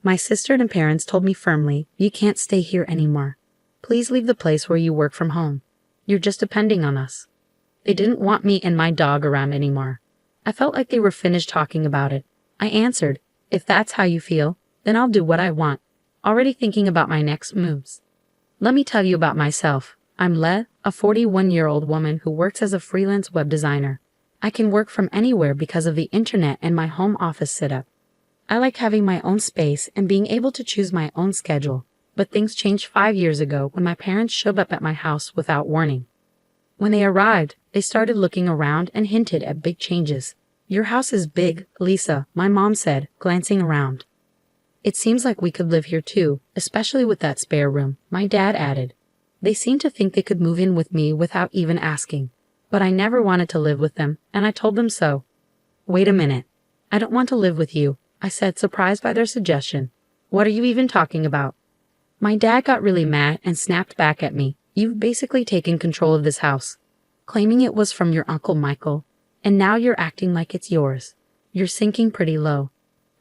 My sister and parents told me firmly, "You can't stay here anymore. Please leave the place where you work from home. You're just depending on us." They didn't want me and my dog around anymore. I felt like they were finished talking about it. I answered, "If that's how you feel, then I'll do what I want," already thinking about my next moves. Let me tell you about myself. I'm Le, a 41-year-old woman who works as a freelance web designer. I can work from anywhere because of the internet and my home office setup. I like having my own space and being able to choose my own schedule, but things changed 5 years ago when my parents showed up at my house without warning. When they arrived, they started looking around and hinted at big changes. "Your house is big, Lisa," my mom said, glancing around. "It seems like we could live here too, especially with that spare room," my dad added. They seemed to think they could move in with me without even asking, but I never wanted to live with them, and I told them so. "Wait a minute. I don't want to live with you," I said, surprised by their suggestion. "What are you even talking about?" My dad got really mad and snapped back at me. "You've basically taken control of this house, claiming it was from your Uncle Michael, and now you're acting like it's yours. You're sinking pretty low."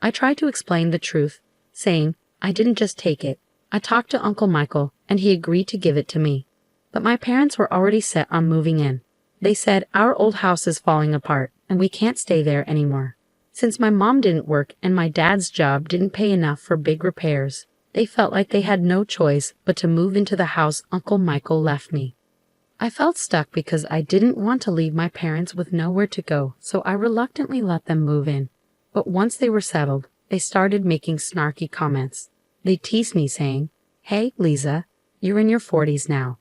I tried to explain the truth, saying, "I didn't just take it. I talked to Uncle Michael, and he agreed to give it to me." But my parents were already set on moving in. They said, "Our old house is falling apart, and we can't stay there anymore." Since my mom didn't work and my dad's job didn't pay enough for big repairs, they felt like they had no choice but to move into the house Uncle Michael left me. I felt stuck because I didn't want to leave my parents with nowhere to go, so I reluctantly let them move in. But once they were settled, they started making snarky comments. They teased me saying, "Hey, Lisa, you're in your 40s now.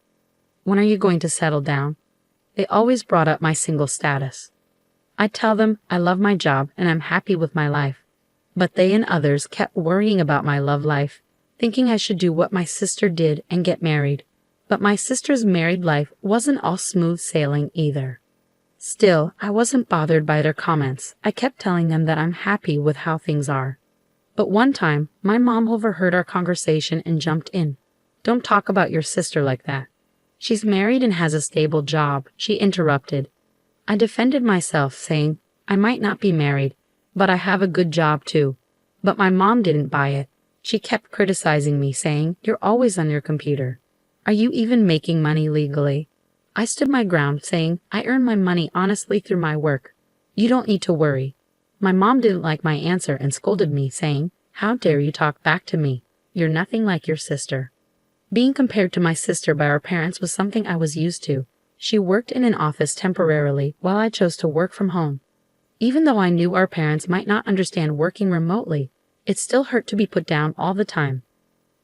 When are you going to settle down?" They always brought up my single status. I'd tell them I love my job and I'm happy with my life. But they and others kept worrying about my love life, thinking I should do what my sister did and get married. But my sister's married life wasn't all smooth sailing either. Still, I wasn't bothered by their comments. I kept telling them that I'm happy with how things are. But one time, my mom overheard our conversation and jumped in. "Don't talk about your sister like that. She's married and has a stable job," she interrupted. I defended myself, saying, "I might not be married, but I have a good job too." But my mom didn't buy it. She kept criticizing me, saying, "You're always on your computer. Are you even making money legally?" I stood my ground, saying, "I earn my money honestly through my work. You don't need to worry." My mom didn't like my answer and scolded me, saying, "How dare you talk back to me? You're nothing like your sister." Being compared to my sister by our parents was something I was used to. She worked in an office temporarily while I chose to work from home. Even though I knew our parents might not understand working remotely, it still hurt to be put down all the time.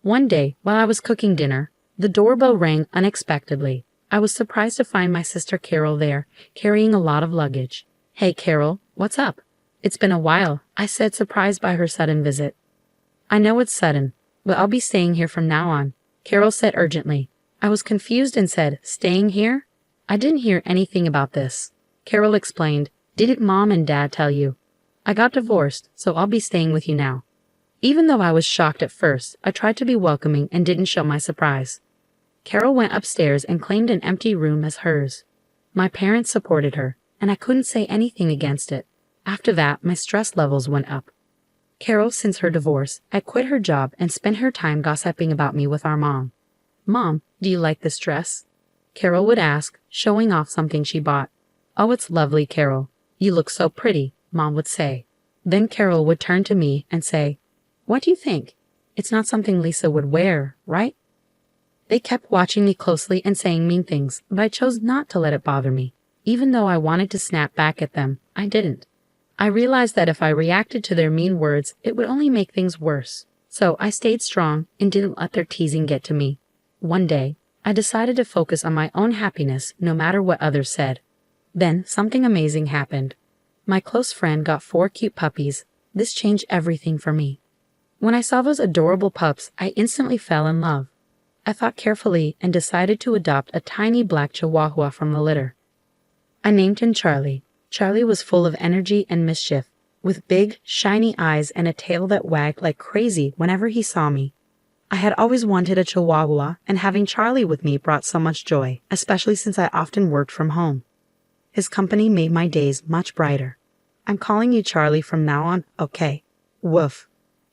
One day, while I was cooking dinner, the doorbell rang unexpectedly. I was surprised to find my sister Carol there, carrying a lot of luggage. "Hey Carol, what's up?" "It's been a while," I said, surprised by her sudden visit. "I know it's sudden, but I'll be staying here from now on," Carol said urgently. I was confused and said, "Staying here?" "I didn't hear anything about this," Carol explained. "Didn't Mom and Dad tell you? I got divorced, so I'll be staying with you now." Even though I was shocked at first, I tried to be welcoming and didn't show my surprise. Carol went upstairs and claimed an empty room as hers. My parents supported her, and I couldn't say anything against it. After that, my stress levels went up. Carol, since her divorce, had quit her job and spent her time gossiping about me with our mom. "Mom, do you like this dress?" Carol would ask, showing off something she bought. "Oh, it's lovely, Carol. You look so pretty," Mom would say. Then Carol would turn to me and say, "What do you think? It's not something Lisa would wear, right?" They kept watching me closely and saying mean things, but I chose not to let it bother me. Even though I wanted to snap back at them, I didn't. I realized that if I reacted to their mean words, it would only make things worse. So I stayed strong and didn't let their teasing get to me. One day, I decided to focus on my own happiness no matter what others said. Then something amazing happened. My close friend got 4 cute puppies. This changed everything for me. When I saw those adorable pups, I instantly fell in love. I thought carefully and decided to adopt a tiny black Chihuahua from the litter. I named him Charlie. Charlie was full of energy and mischief, with big, shiny eyes and a tail that wagged like crazy whenever he saw me. I had always wanted a Chihuahua, and having Charlie with me brought so much joy, especially since I often worked from home. His company made my days much brighter. I'm calling you Charlie from now on, okay? Woof.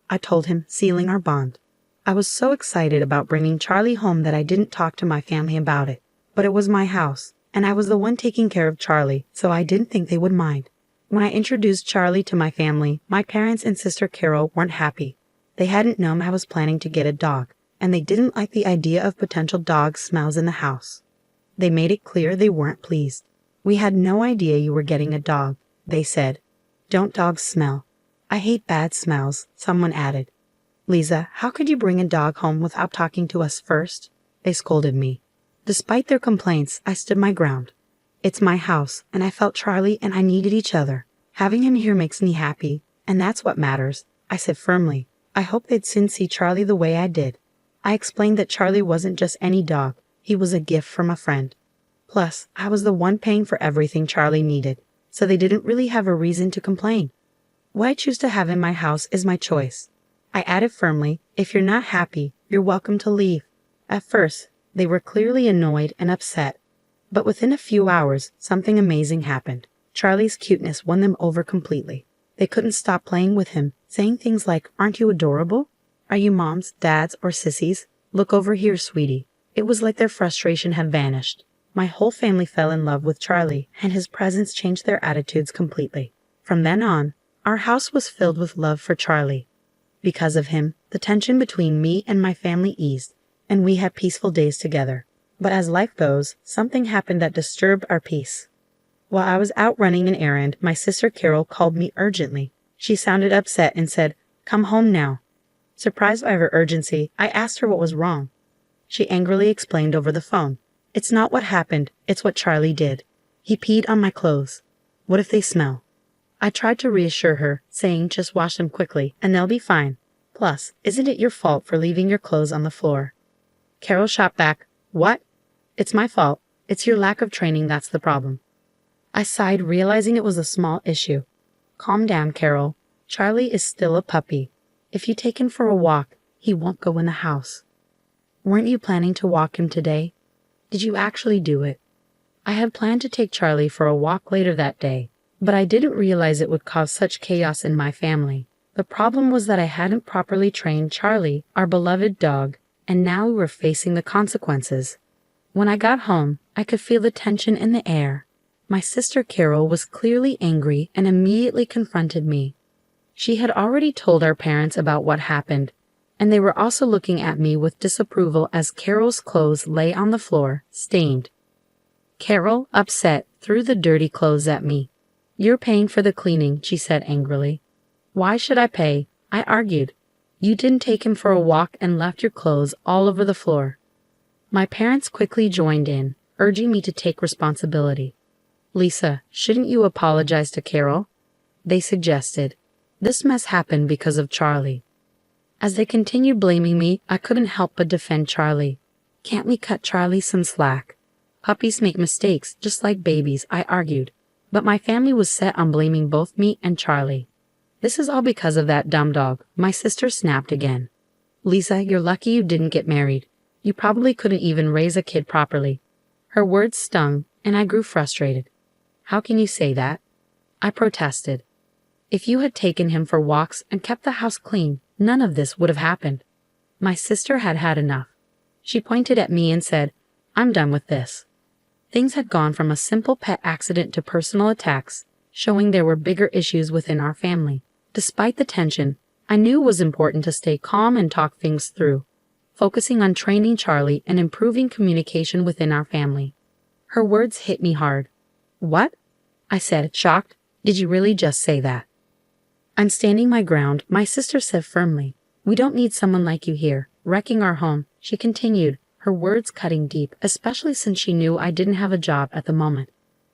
I told him, sealing our bond. I was so excited about bringing Charlie home that I didn't talk to my family about it. But it was my house, and I was the one taking care of Charlie, so I didn't think they would mind. When I introduced Charlie to my family, my parents and sister Carol weren't happy. They hadn't known I was planning to get a dog, and they didn't like the idea of potential dog smells in the house. They made it clear they weren't pleased. "We had no idea you were getting a dog," they said. "Don't dogs smell?" "I hate bad smells," someone added. "Lisa, how could you bring a dog home without talking to us first?" They scolded me. Despite their complaints, I stood my ground. It's my house, and I felt Charlie and I needed each other. Having him here makes me happy, and that's what matters, I said firmly. I hope they'd soon see Charlie the way I did. I explained that Charlie wasn't just any dog, he was a gift from a friend. Plus, I was the one paying for everything Charlie needed, so they didn't really have a reason to complain. What I choose to have in my house is my choice. I added firmly, if you're not happy, you're welcome to leave. At first, they were clearly annoyed and upset. But within a few hours, something amazing happened. Charlie's cuteness won them over completely. They couldn't stop playing with him, saying things like, "Aren't you adorable? Are you moms, dads, or sissies? Look over here, sweetie." It was like their frustration had vanished. My whole family fell in love with Charlie, and his presence changed their attitudes completely. From then on, our house was filled with love for Charlie. Because of him, the tension between me and my family eased, and we had peaceful days together. But as life goes, something happened that disturbed our peace. While I was out running an errand, my sister Carol called me urgently. She sounded upset and said, "Come home now." Surprised by her urgency, I asked her what was wrong. She angrily explained over the phone. "It's not what happened, it's what Charlie did. He peed on my clothes. What if they smell?" I tried to reassure her, saying just wash them quickly, and they'll be fine. Plus, isn't it your fault for leaving your clothes on the floor? Carol shot back, "What? It's my fault. It's your lack of training that's the problem." I sighed, realizing it was a small issue. "Calm down, Carol. Charlie is still a puppy. If you take him for a walk, he won't go in the house." "Weren't you planning to walk him today? Did you actually do it?" I had planned to take Charlie for a walk later that day, but I didn't realize it would cause such chaos in my family. The problem was that I hadn't properly trained Charlie, our beloved dog, and now we were facing the consequences. When I got home, I could feel the tension in the air. My sister Carol was clearly angry and immediately confronted me. She had already told our parents about what happened, and they were also looking at me with disapproval as Carol's clothes lay on the floor, stained. Carol, upset, threw the dirty clothes at me. "You're paying for the cleaning," she said angrily. "Why should I pay?" I argued. "You didn't take him for a walk and left your clothes all over the floor." My parents quickly joined in, urging me to take responsibility. "Lisa, shouldn't you apologize to Carol?" they suggested. "This mess happened because of Charlie." As they continued blaming me, I couldn't help but defend Charlie. "Can't we cut Charlie some slack? Puppies make mistakes just like babies," I argued. But my family was set on blaming both me and Charlie. "This is all because of that dumb dog," my sister snapped again. "Lisa, you're lucky you didn't get married. You probably couldn't even raise a kid properly." Her words stung, and I grew frustrated. "How can you say that?" I protested. "If you had taken him for walks and kept the house clean, none of this would have happened." My sister had had enough. She pointed at me and said, "I'm done with this." Things had gone from a simple pet accident to personal attacks, showing there were bigger issues within our family. Despite the tension, I knew it was important to stay calm and talk things through, focusing on training Charlie and improving communication within our family. Her words hit me hard. "What?" I said, shocked. "Did you really just say that?" I'm standing my ground, my sister said firmly. "We don't need someone like you here, wrecking our home," she continued, her words cutting deep, especially since she knew I didn't have a job at the moment.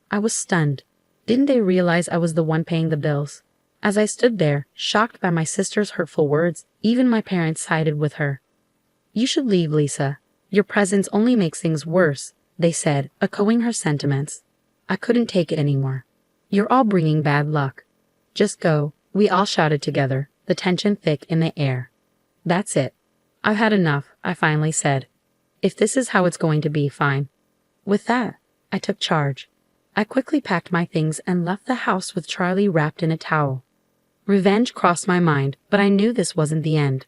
I was stunned. Didn't they realize I was the one paying the bills? As I stood there, shocked by my sister's hurtful words, even my parents sided with her. "You should leave, Lisa. Your presence only makes things worse," they said, echoing her sentiments. I couldn't take it anymore. "You're all bringing bad luck. Just go," we all shouted together, the tension thick in the air. "That's it. I've had enough," I finally said. "If this is how it's going to be, fine." With that, I took charge. I quickly packed my things and left the house with Charlie wrapped in a towel. Revenge crossed my mind, but I knew this wasn't the end.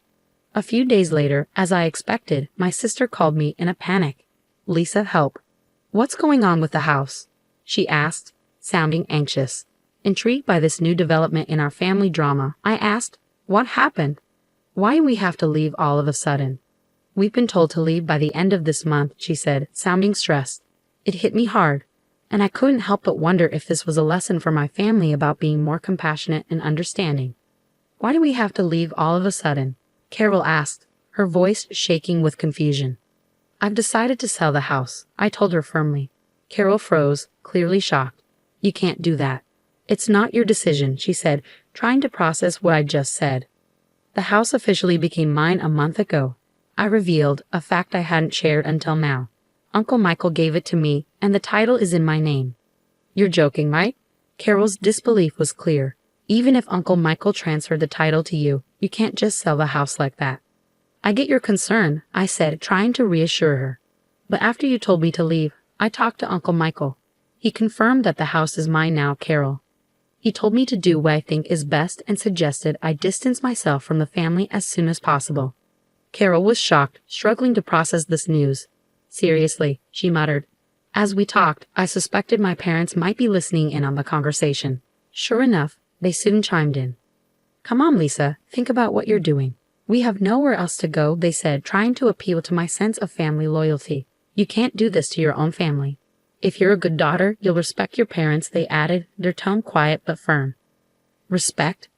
A few days later, as I expected, my sister called me in a panic. "Lisa, help. What's going on with the house?" she asked, sounding anxious. Intrigued by this new development in our family drama, I asked, "What happened? Why do we have to leave all of a sudden?" "We've been told to leave by the end of this month," she said, sounding stressed. It hit me hard, and I couldn't help but wonder if this was a lesson for my family about being more compassionate and understanding. "Why do we have to leave all of a sudden?" Carol asked, her voice shaking with confusion. "I've decided to sell the house," I told her firmly. Carol froze, clearly shocked. "You can't do that. It's not your decision," she said, trying to process what I'd just said. "The house officially became mine a month ago," I revealed, a fact I hadn't shared until now. "Uncle Michael gave it to me, and the title is in my name." "You're joking, right?" Carol's disbelief was clear. "Even if Uncle Michael transferred the title to you, you can't just sell the house like that." "I get your concern," I said, trying to reassure her. "But after you told me to leave, I talked to Uncle Michael. He confirmed that the house is mine now, Carol. He told me to do what I think is best and suggested I distance myself from the family as soon as possible." Carol was shocked, struggling to process this news. "Seriously," she muttered. As we talked, I suspected my parents might be listening in on the conversation. Sure enough, they soon chimed in. "Come on, Lisa, think about what you're doing. We have nowhere else to go," they said, trying to appeal to my sense of family loyalty. "You can't do this to your own family. If you're a good daughter, you'll respect your parents," they added, their tone quiet but firm. "Respect?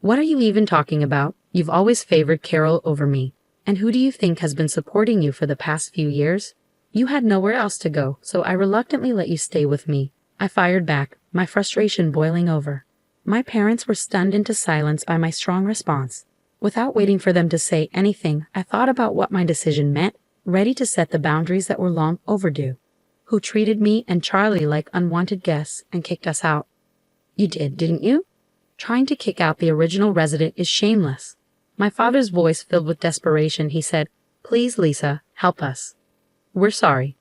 What are you even talking about? You've always favored Carol over me. And who do you think has been supporting you for the past few years? You had nowhere else to go, so I reluctantly let you stay with me," I fired back, my frustration boiling over. My parents were stunned into silence by my strong response. Without waiting for them to say anything, I thought about what my decision meant, ready to set the boundaries that were long overdue. "Who treated me and Charlie like unwanted guests and kicked us out?" "You did, didn't you? Trying to kick out the original resident is shameless." My father's voice filled with desperation. He said, "Please, Lisa, help us. We're sorry."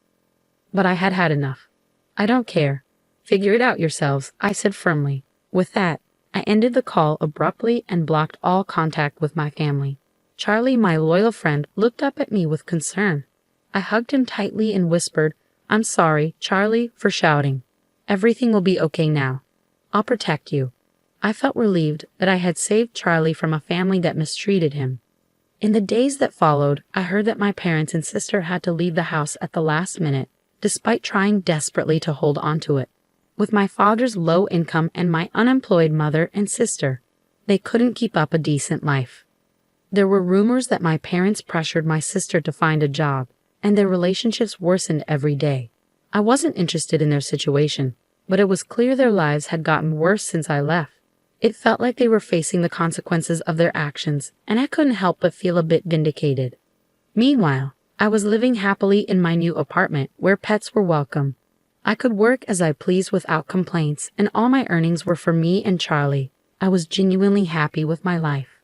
But I had had enough. "I don't care. Figure it out yourselves," I said firmly. With that, I ended the call abruptly and blocked all contact with my family. Charlie, my loyal friend, looked up at me with concern. I hugged him tightly and whispered, "I'm sorry, Charlie, for shouting. Everything will be okay now. I'll protect you." I felt relieved that I had saved Charlie from a family that mistreated him. In the days that followed, I heard that my parents and sister had to leave the house at the last minute, despite trying desperately to hold on to it. With my father's low income and my unemployed mother and sister, they couldn't keep up a decent life. There were rumors that my parents pressured my sister to find a job, and their relationships worsened every day. I wasn't interested in their situation, but it was clear their lives had gotten worse since I left. It felt like they were facing the consequences of their actions, and I couldn't help but feel a bit vindicated. Meanwhile, I was living happily in my new apartment where pets were welcome. I could work as I pleased without complaints, and all my earnings were for me and Charlie. I was genuinely happy with my life.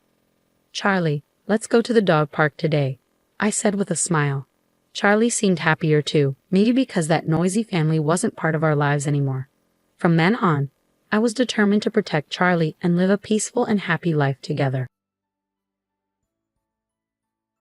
"Charlie, let's go to the dog park today," I said with a smile. Charlie seemed happier too, maybe because that noisy family wasn't part of our lives anymore. From then on, I was determined to protect Charlie and live a peaceful and happy life together.